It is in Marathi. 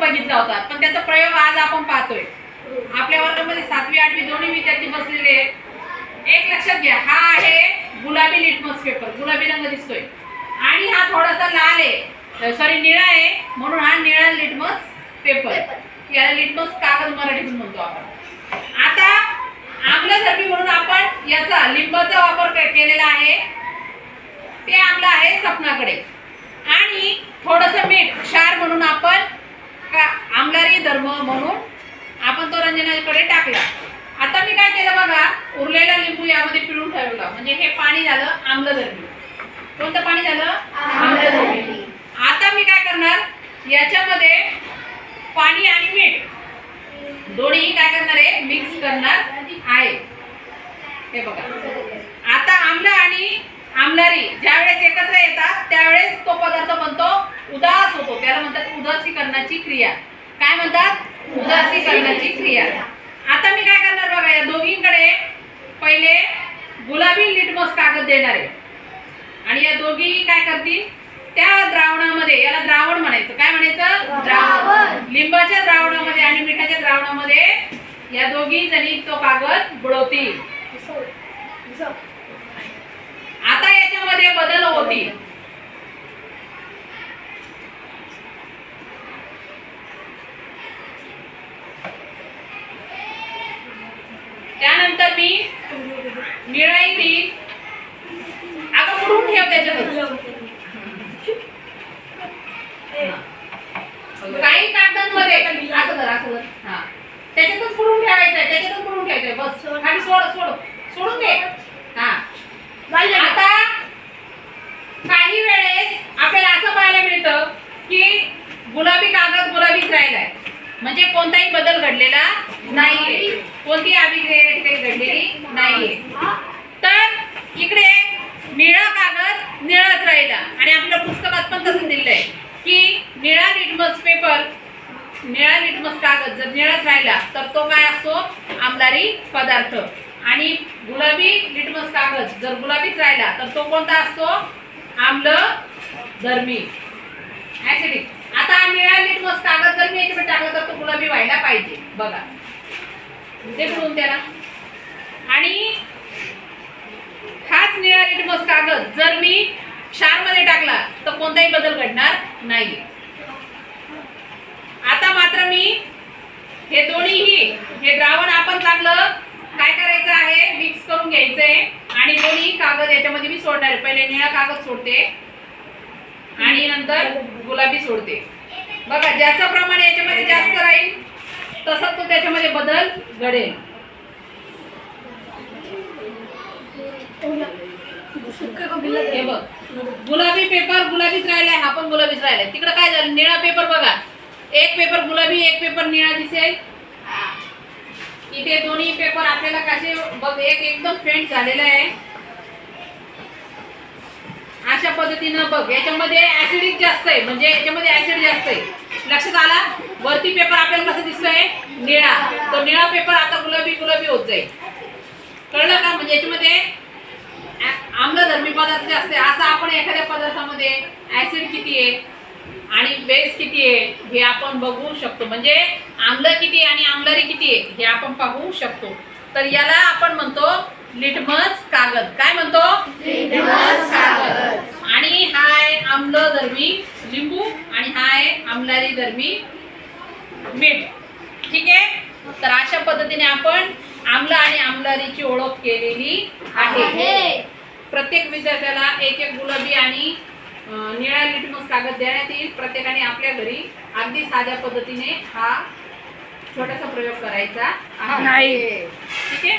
बघितला होता, पण त्याचा प्रयोग आज आपण पाहतोय. आपल्या वर्गामध्ये 7वी 8वी दोन्ही विद्यार्थी बसलेले आहेत. एक लक्षात घ्या, हा आहे गुलाबी लिटमस पेपर, गुलाबी रंग दिसतोय, आणि हा थोडासा लाल आहे, सॉरी निळा आहे, म्हणून हा निळा लिटमस पेपर, याला लिटमस कागद मराठीतून म्हणतो आपण. आता आम्लधर्मी म्हणून आपण याचा लिंबाचा वापर केलेला आहे, ते आपलं आहे सपनाकडे. आणि थोडंसं मीठ क्षार म्हणून आपण आम्लारी धर्म म्हणून आपण तो रंजनाकडे टाकला. आता मी काय केलं बघा, उरलेला लिंबू यामध्ये पिळून ठेवला, म्हणजे हे पाणी झालं आम्लधर्मी. कोणतं पाणी झालं? आम्लधर्मी. आता मी काय करणार, याच्यामध्ये पाणी आणि मीठ दोन्ही काय करणार आहे, मिक्स करणार आहे. हे बघा, आता आम्ल आणि आम्लारी ज्यावेळेस एकत्र येतात त्यावेळेस तो पदार्थ बनतो, उदास होतो, त्याला म्हणतात उदासीकरणाची क्रिया. काय म्हणतात? उदासीकरणाची क्रिया. आता मी काय करणार बघा, या दोघींकडे पहिले गुलाबी लिटमस कागद देणार आहे, आणि या दोघी काय करतील, त्या द्रावणामध्ये, याला द्रावण म्हणायचं, काय म्हणायचं? द्रावण. लिंबाच्या द्रावणामध्ये आणि मिठाच्या द्रावणामध्ये या दोघी जणी तो कागद बुडवतील. आता याच्यामध्ये बदल होतील. त्यानंतर मी निळाई देईल. अगं बुडवून ठेव त्याच्यात. काही कागदांमध्ये असं धर, असं धर, हा त्याच्यातच बुडवून ठेवायचं आहे, त्याच्यातच बुडवून ठेवायचं आहे, बस. खाली सोडून दे. हा, आता काही वेळेस आपल्याला असं पाहायला मिळतं की गुलाबी कागद गुलाबीच राहिलाय, म्हणजे कोणताही बदल घडलेला नाहीये, कोणती अभिक्रिया घडलेली नाहीये. तर इकडे निळा कागद निळाच राहिला, आणि आपल्या पुस्तकात पण तसं दिलंय की निळा लिटमस पेपर, निळा लिटमस कागद जर निळाच राहिला तर तो काय असतो, आम्लारी पदार्थ. आणि गुलाबी लिटमस कागद जर गुलाबीच राहिला तर तो कोणता असतो, आम्लधर्मी, ऍसिडिक. आता निळा लिटमस कागद जर मी याच्यामध्ये टाकला तर तो गुलाबी व्हायला पाहिजे. बघा ते बुडवून त्याला. आणि हाच निळा लिटमस कागद जर मी क्षारमध्ये टाकला तर कोणताही बदल घडणार नाही. आता मात्र मी हे दोन्हीही, हे द्रावण आपण चांगलं काय करायचं आहे, मिक्स करून घ्यायचंय, आणि दोन्ही कागद याच्यामध्ये मी सोडणार आहे. पहिले निळा कागद सोडते आणि नंतर गुलाबी सोडते. बघा, ज्याचं प्रमाण याच्यामध्ये जास्त राहील तसं तो त्याच्यामध्ये बदल घडेल. हे बघ, गुलाबी पेपर गुलाबीच राहिलाय, हा पण गुलाबीच राहिलाय. तिकडे काय झालं, निळा पेपर बघा, एक पेपर गुलाबी एक पेपर निळा दिसेल. इथे दोन्ही पेपर आपल्याला कसे बघ, एक एकदम फेंट झालेला आहे, अशा पद्धतीनं बघ. याच्यामध्ये ऍसिडिक जास्त आहे, म्हणजे याच्यामध्ये ऍसिड जास्त आहे. लक्षात आला? वरती पेपर आपल्याला कसं दिसतोय, निळा, तो निळा पेपर आता गुलाबी गुलाबी होत जाईल. कळलं का? म्हणजे याच्यामध्ये आम्लधर्मी पदार्थ जास्त आहे. असं आपण एखाद्या पदार्थामध्ये ऍसिड किती आहे आणि बेस किती आहे हे आपण बघू शकतो, म्हणजे आम्ल किती आणि आम्लारी किती आहे हे आपण पाहू शकतो. तर याला आपण म्हणतो लिटमस कागद. काय म्हणतो? लिटमस कागद. आणि हा आहे आम्लधर्मी लिंबू, आणि हा आहे आम्लारी धर्मी मीठ. ठीक आहे. तर अशा पद्धतीने आपण आम्ल आणि आम्लारीची ओळख केलेली आहे. प्रत्येक विद्यार्थ्याला एक एक गुलाबी आणि निळा लिटमस कागद देण्यात येईल. प्रत्येकाने आपल्या घरी अगदी साध्या पद्धतीने हा छोटासा प्रयोग करायचा आहे. ठीक आहे.